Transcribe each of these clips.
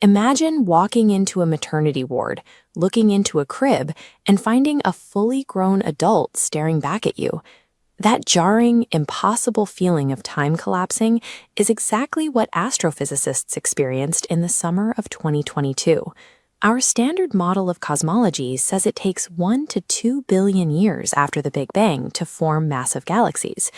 Imagine walking into a maternity ward, looking into a crib, and finding a fully grown adult staring back at you. That jarring, impossible feeling of time collapsing is exactly what astrophysicists experienced in the summer of 2022. Our standard model of cosmology says it takes 1 to 2 billion years after the Big Bang to form massive galaxies.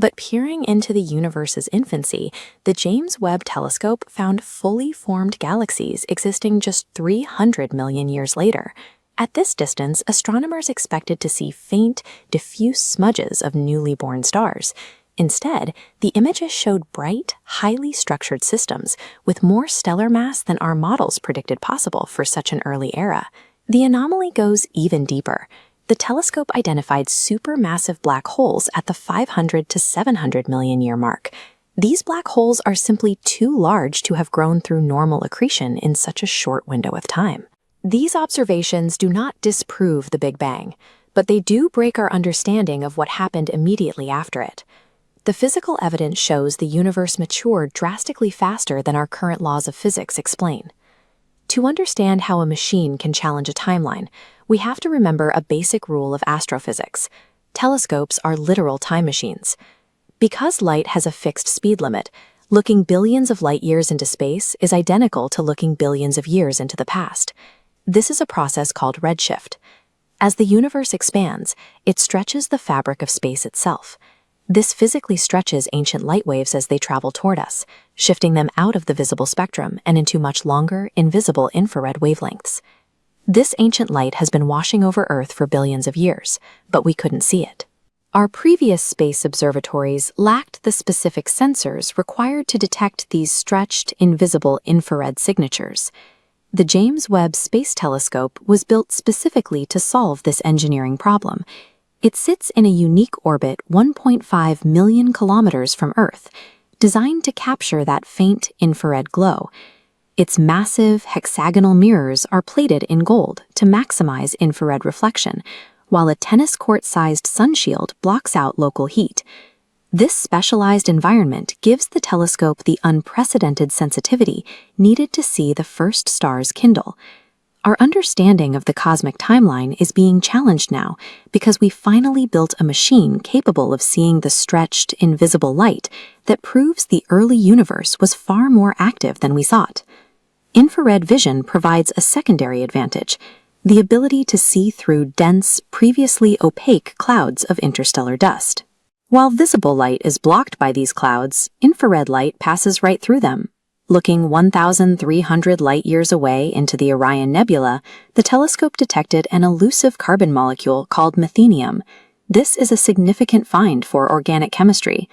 But peering into the universe's infancy, the James Webb Telescope found fully formed galaxies existing just 300 million years later. At this distance, astronomers expected to see faint, diffuse smudges of newly born stars. Instead, the images showed bright, highly structured systems with more stellar mass than our models predicted possible for such an early era. The anomaly goes even deeper. The telescope identified supermassive black holes at the 500 to 700 million year mark. These black holes are simply too large to have grown through normal accretion in such a short window of time. These observations do not disprove the Big Bang, but they do break our understanding of what happened immediately after it. The physical evidence shows the universe matured drastically faster than our current laws of physics explain. To understand how a machine can challenge a timeline, we have to remember a basic rule of astrophysics. Telescopes are literal time machines. Because light has a fixed speed limit, looking billions of light years into space is identical to looking billions of years into the past. This is a process called redshift. As the universe expands, it stretches the fabric of space itself. This physically stretches ancient light waves as they travel toward us, shifting them out of the visible spectrum and into much longer, invisible infrared wavelengths. This ancient light has been washing over Earth for billions of years, but we couldn't see it. Our previous space observatories lacked the specific sensors required to detect these stretched, invisible infrared signatures. The James Webb Space Telescope was built specifically to solve this engineering problem. It sits in a unique orbit 1.5 million kilometers from Earth, designed to capture that faint infrared glow. Its massive hexagonal mirrors are plated in gold to maximize infrared reflection, while a tennis court-sized sunshield blocks out local heat. This specialized environment gives the telescope the unprecedented sensitivity needed to see the first stars kindle. Our understanding of the cosmic timeline is being challenged now because we finally built a machine capable of seeing the stretched, invisible light that proves the early universe was far more active than we thought. Infrared vision provides a secondary advantage, the ability to see through dense, previously opaque clouds of interstellar dust. While visible light is blocked by these clouds, infrared light passes right through them. Looking 1,300 light-years away into the Orion Nebula, the telescope detected an elusive carbon molecule called methenium. This is a significant find for organic chemistry.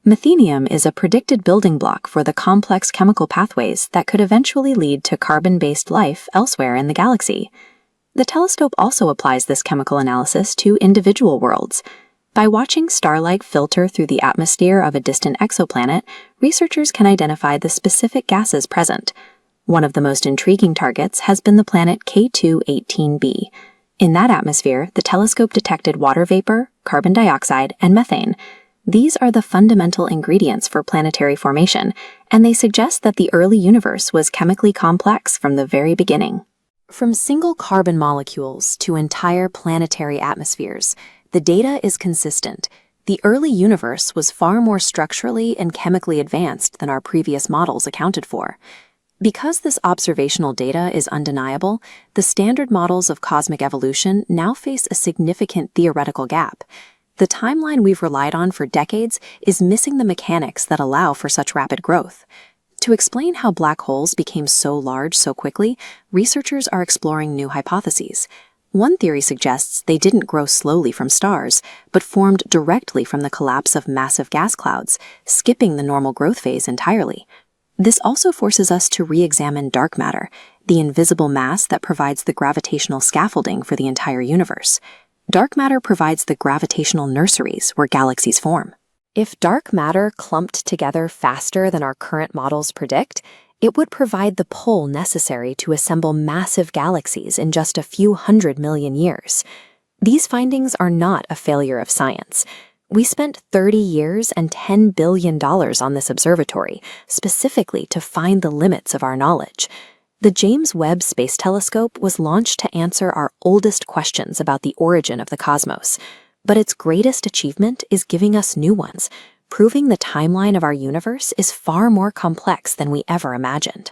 Methenium is a predicted building block for the complex chemical pathways that could eventually lead to carbon-based life elsewhere in the galaxy. The telescope also applies this chemical analysis to individual worlds. By watching starlight filter through the atmosphere of a distant exoplanet, researchers can identify the specific gases present. One of the most intriguing targets has been the planet K2-18b. In that atmosphere, the telescope detected water vapor, carbon dioxide, and methane. These are the fundamental ingredients for planetary formation, and they suggest that the early universe was chemically complex from the very beginning. From single carbon molecules to entire planetary atmospheres, the data is consistent. The early universe was far more structurally and chemically advanced than our previous models accounted for. Because this observational data is undeniable, the standard models of cosmic evolution now face a significant theoretical gap. The timeline we've relied on for decades is missing the mechanics that allow for such rapid growth. To explain how black holes became so large so quickly, researchers are exploring new hypotheses. One theory suggests they didn't grow slowly from stars, but formed directly from the collapse of massive gas clouds, skipping the normal growth phase entirely. This also forces us to re-examine dark matter, the invisible mass that provides the gravitational scaffolding for the entire universe. Dark matter provides the gravitational nurseries where galaxies form. If dark matter clumped together faster than our current models predict, it would provide the pull necessary to assemble massive galaxies in just a few 100 million years. These findings are not a failure of science. We spent 30 years and $10 billion on this observatory, specifically to find the limits of our knowledge. The James Webb Space Telescope was launched to answer our oldest questions about the origin of the cosmos, but its greatest achievement is giving us new ones, proving the timeline of our universe is far more complex than we ever imagined.